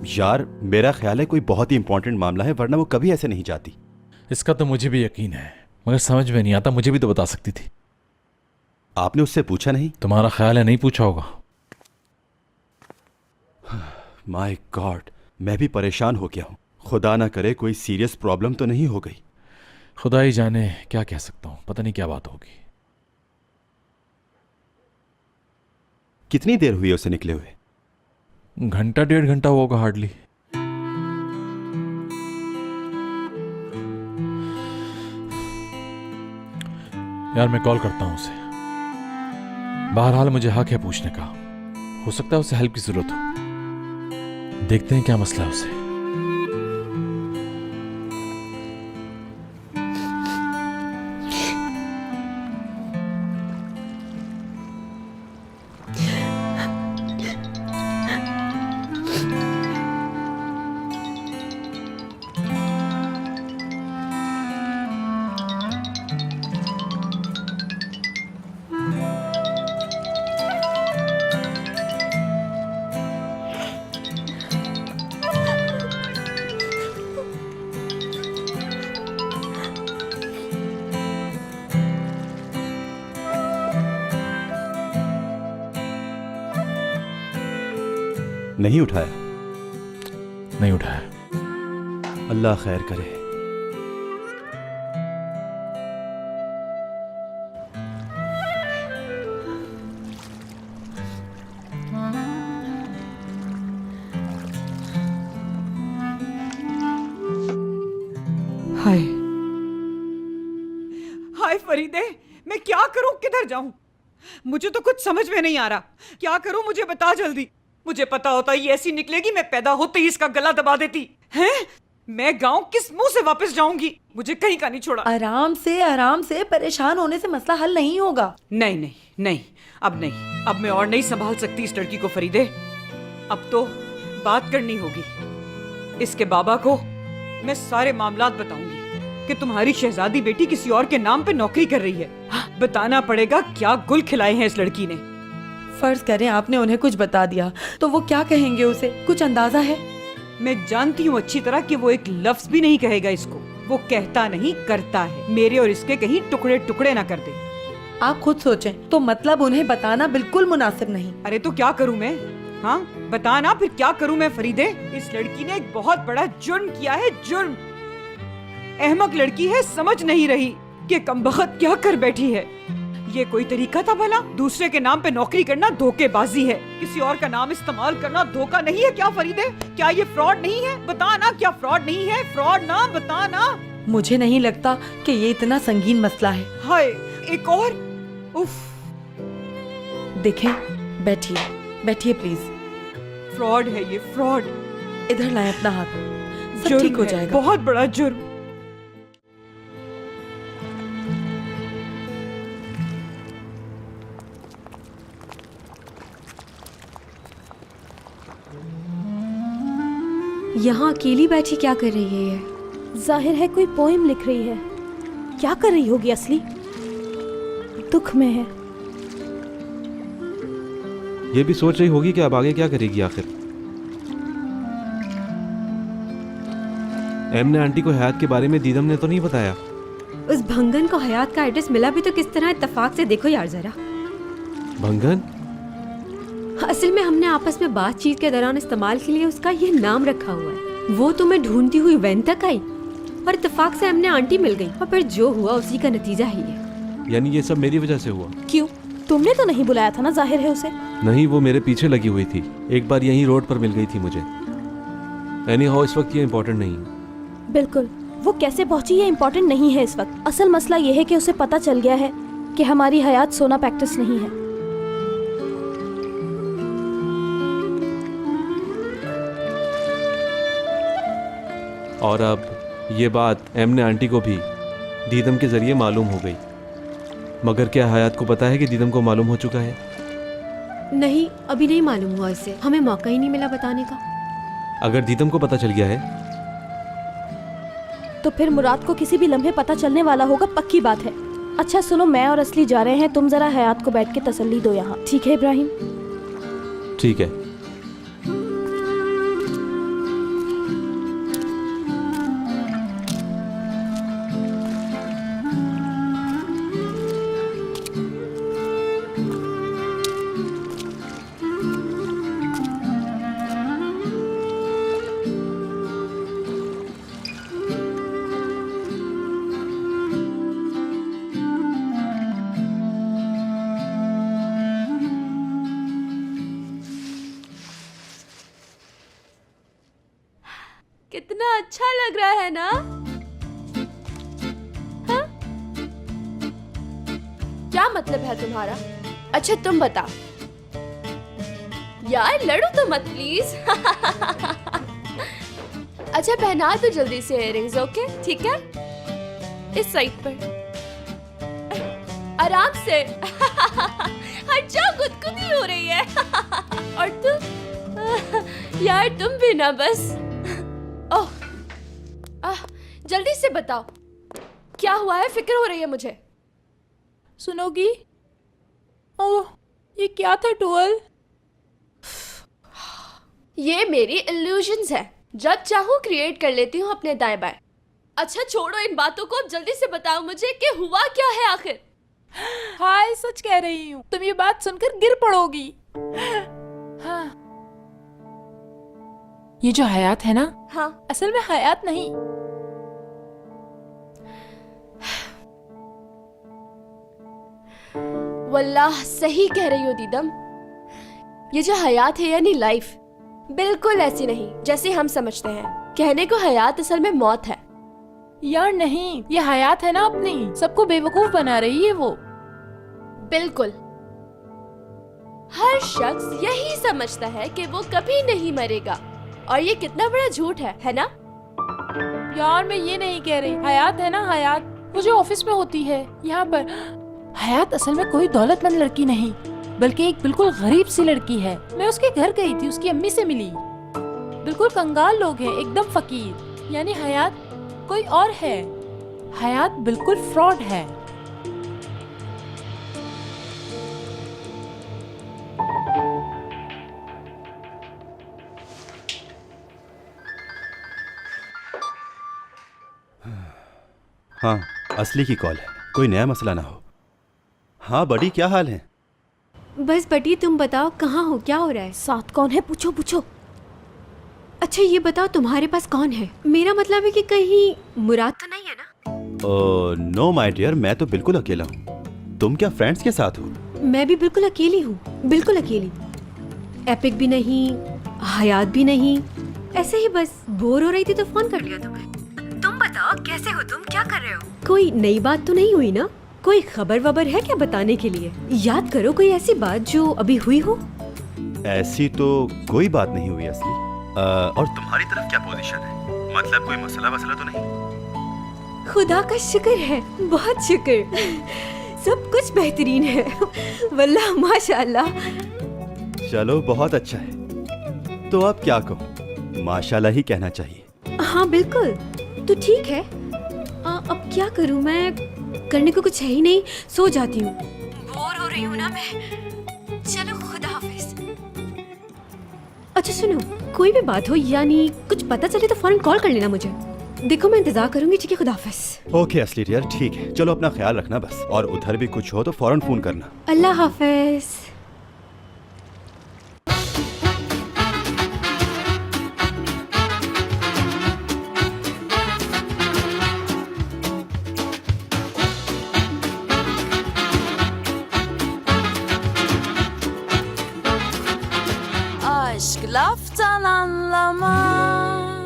यार मेरा ख्याल है कोई बहुत ही इंपॉर्टेंट मामला है, वरना वो कभी ऐसे नहीं जाती। इसका तो मुझे भी यकीन है, मगर समझ में नहीं आता, मुझे भी तो बता सकती थी। आपने उससे पूछा नहीं? तुम्हारा ख्याल है नहीं पूछा होगा। माय गॉड, मैं भी परेशान हो गया हूँ। खुदा ना करे कोई सीरियस प्रॉब्लम तो नहीं हो गई। खुदा ही जाने, क्या कह सकता हूँ, पता नहीं क्या बात होगी। कितनी देर हुई उसे निकले हुए? घंटा 1.5 घंटा होगा हार्डली। यार मैं कॉल करता हूं उसे। बहरहाल मुझे हक है पूछने का, हो सकता है उसे हेल्प की जरूरत हो। देखते हैं क्या मसला है उसे। नहीं उठाया? नहीं उठाया। अल्लाह खैर करे। हाय हाय फरीदे, मैं क्या करूं, किधर जाऊं? मुझे तो कुछ समझ में नहीं आ रहा। क्या करूं, मुझे बता जल्दी। मुझे पता होता ये ऐसी निकलेगी, मैं पैदा होते ही इसका गला दबा देती। हैं? मैं गांव किस मुंह से वापस जाऊंगी? मुझे कहीं का नहीं छोड़ा। आराम से, परेशान होने से मसला हल नहीं होगा। नहीं नहीं नहीं, अब नहीं, अब मैं और नहीं संभाल सकती इस लड़की को फरीदे। अब तो बात करनी होगी। इसके बाबा को मैं सारे मामलात बताऊंगी कि तुम्हारी शहजादी बेटी किसी और के नाम पे नौकरी कर रही है। बताना पड़ेगा क्या गुल खिलाए हैं इस लड़की ने। फर्ज करें आपने उन्हें कुछ बता दिया तो वो क्या कहेंगे? उसे कुछ अंदाजा है? मैं जानती हूँ अच्छी तरह कि वो एक लफ्ज भी नहीं कहेगा इसको। वो कहता नहीं करता है। मेरे और इसके कहीं टुकड़े टुकड़े ना कर दे। आप खुद सोचें तो मतलब उन्हें बताना बिल्कुल मुनासिब नहीं। अरे तो क्या करूँ मैं? हाँ बता ना, फिर क्या करूँ मैं फरीदे? इस लड़की ने एक बहुत बड़ा जुर्म किया है, जुर्म। अहमक लड़की है, समझ नहीं रही कि कमबख्त क्या कर बैठी है। ये कोई तरीका था भला? दूसरे के नाम पे नौकरी करना धोखेबाजी है। किसी और का नाम इस्तेमाल करना धोखा नहीं है क्या फरीदे? क्या ये फ्रॉड नहीं है? बता ना, क्या फ्रॉड नहीं है? फ्रॉड ना, बता ना। मुझे नहीं लगता कि ये इतना संगीन मसला है। हाय, एक और। उफ। देखें, बैठिए बैठिए प्लीज। फ्रॉड है ये, फ्रॉड। इधर लाएं अपना हाथ, सब जुर्म ठीक हो है, जाएगा। बहुत बड़ा जुर्म। यहाँ अकेली बैठी क्या कर रही है ये? जाहिर है कोई पोएम लिख रही है। क्या कर रही होगी असली? दुख में है। ये भी सोच रही होगी कि अब आगे क्या करेगी आखिर। एम ने आंटी को हयात के बारे में दीदम ने तो नहीं बताया? उस भंगन को हयात का एड्रेस मिला भी तो किस तरह इत्तेफाक से, देखो यार जरा। भंगन? असल में हमने आपस में बातचीत के दौरान इस्तेमाल के लिए उसका ये नाम रखा हुआ है। वो तुम्हें ढूंढती हुई वैन तक आई और इत्तेफाक से हमने आंटी मिल गई, और फिर जो हुआ उसी का नतीजा ही है। यानी ये सब मेरी वजह से हुआ? क्यों? तुमने तो नहीं बुलाया था ना, जाहिर है उसे। नहीं, वो मेरे पीछे लगी हुई थी। एक बार यहीं रोड पर मिल गई थी मुझे। एनी हाउ इस वक्त ये इम्पोर्टेंट नहीं है। बिल्कुल, वो कैसे पहुंची ये इम्पोर्टेंट नहीं है इस वक्त। असल मसला ये है कि उसे पता चल गया है कि हमारी हयात सोना प्रैक्टिस नहीं है। और अब ये बात एम ने आंटी को भी दीदम के जरिए मालूम हो गई। मगर क्या हयात को पता है कि दीदम को मालूम हो चुका है? नहीं, अभी नहीं मालूम हुआ इसे, हमें मौका ही नहीं मिला बताने का। अगर दीदम को पता चल गया है तो फिर मुराद को किसी भी लम्हे पता चलने वाला होगा, पक्की बात है। अच्छा सुनो, मैं और असली जा रहे हैं, तुम जरा हयात को बैठ के तसल्ली दो यहाँ, ठीक है इब्राहिम? ठीक है। कितना अच्छा लग रहा है ना? हाँ? क्या मतलब है तुम्हारा? अच्छा तुम बताओ। यार लड़ो तो मत प्लीज। अच्छा पहना तो जल्दी से इयररिंग्स, ओके? ठीक है, इस साइड पर आराम से। अच्छा गुदगुदी हो रही है। और तुम यार तुम भी ना बस। ओह जल्दी से बताओ क्या हुआ है, फिक्र हो रही है मुझे। सुनोगी? ओह ये क्या था टूअल? ये मेरी इल्यूजन्स है, जब चाहूँ क्रिएट कर लेती हूँ अपने दाएं बाएं। अच्छा छोड़ो इन बातों को, अब जल्दी से बताओ मुझे कि हुआ क्या है आखिर। हाय सच कह रही हूँ, तुम ये बात सुनकर गिर पड़ोगी। हाँ ये जो हयात है ना, हाँ असल में हयात नहीं। वल्लाह सही कह रही हो दीदम, ये जो हयात है यानी लाइफ, बिल्कुल ऐसी नहीं जैसे हम समझते हैं। कहने को हयात असल में मौत है। यार नहीं, ये हयात है ना अपनी, सबको बेवकूफ बना रही है वो। बिल्कुल, हर शख्स यही समझता है कि वो कभी नहीं मरेगा, और ये कितना बड़ा झूठ है ना? यार मैं ये नहीं कह रही, हयात है ना हयात, वो जो ऑफिस में होती है यहाँ पर। हयात असल में कोई दौलतमंद लड़की नहीं, बल्कि एक बिल्कुल गरीब सी लड़की है। मैं उसके घर गई थी, उसकी अम्मी से मिली। बिल्कुल कंगाल लोग हैं, एकदम फकीर। यानी हयात कोई और है, हयात बिल्कुल फ्रॉड है। हाँ असली की कॉल है, कोई नया मसला ना हो। हाँ बड़ी क्या हाल है? बस बटी तुम बताओ कहाँ हो, क्या हो रहा है? साथ कौन है, पूछो पूछो। अच्छा ये बताओ तुम्हारे पास कौन है? मेरा मतलब है कि कहीं मुराद तो नहीं है ना? नो माय डियर, मैं तो बिल्कुल अकेला हूँ। तुम क्या फ्रेंड्स के साथ हो? मैं भी बिल्कुल अकेली हूँ, बिल्कुल अकेली। एपिक भी नहीं, हयात भी नहीं, ऐसे ही बस बोर हो रही थी तो फोन कर लिया तुम्हें। तुम बताओ कैसे हो तुम, क्या कर रहे हो? कोई नई बात तो नहीं हुई ना? कोई खबर वबर है क्या बताने के लिए? याद करो कोई ऐसी बात जो अभी हुई हो। ऐसी तो कोई बात नहीं हुई असली। और तुम्हारी तरफ क्या पोजीशन है? मतलब कोई मसला वसला तो नहीं? खुदा का शुक्र है, बहुत शुक्र, सब कुछ बेहतरीन है। वल्लाह माशाल्लाह। चलो बहुत अच्छा है। तो अब क्या कहूँ, माशाल्लाह ही कहना चाहिए। हाँ बिल्कुल, तो ठीक है। अब क्या करूँ मैं, करने को कुछ है ही नहीं, सो जाती हूँ, बोर हो रही हूँ ना मैं। चलो खुदा हाफिज। अच्छा सुनो, कोई भी बात हो यानी कुछ पता चले तो फौरन कॉल कर लेना मुझे। देखो मैं इंतजार करूंगी, ठीक है? खुदा हाफिज। ओके असली डियर, ठीक है, चलो अपना ख्याल रखना बस, और उधर भी कुछ हो तो फौरन फोन करना। अल्लाह हाफिज। Aşk laftan anlamaz.